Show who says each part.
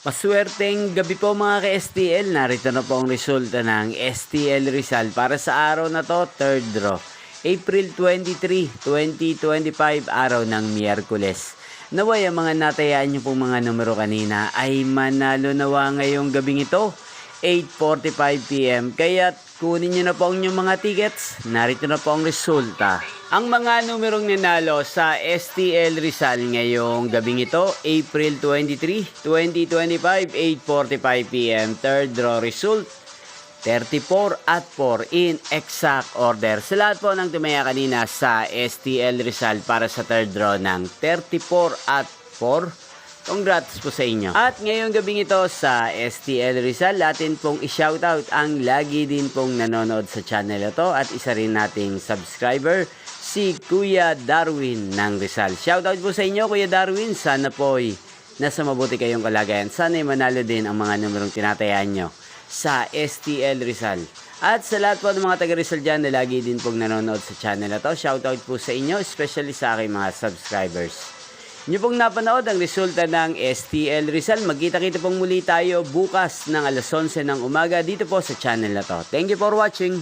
Speaker 1: Maswerteng gabi po mga ka-STL. Narito na po ang resulta ng STL Rizal para sa araw na to, third draw. April 23, 2025, araw ng Miyerkules. Naway ang mga natayaan nyo pong mga numero kanina ay manalo nawa ngayong gabing ito, 8:45 PM. Kaya kunin nyo na po ang inyong mga tickets. Narito na po ang resulta. Ang mga numerong nanalo sa STL Rizal ngayong gabing ito, April 23, 2025, 8:45 PM. Third draw result, 34 at 4 in exact order. Sa lahat po ng tumaya kanina sa STL Rizal para sa third draw ng 34 at 4, congrats po sa inyo. At ngayong gabing ito sa STL Rizal, atin pong i-shoutout ang lagi din pong nanonood sa channel ito at isa rin nating subscriber, si Kuya Darwin ng Rizal. Shoutout po sa inyo, Kuya Darwin. Sana po'y nasa mabuti kayong kalagayan. Sana'y manalo din ang mga numerong tinatayaan nyo sa STL Rizal. At sa lahat po ng mga taga Rizal dyan na lagi din pong nanonood sa channel na to, shoutout po sa inyo, especially sa aking mga subscribers. Inyo pong napanood ang resulta ng STL Rizal. Magkita-kita pong muli tayo bukas ng alas 11 ng umaga dito po sa channel na to. Thank you for watching.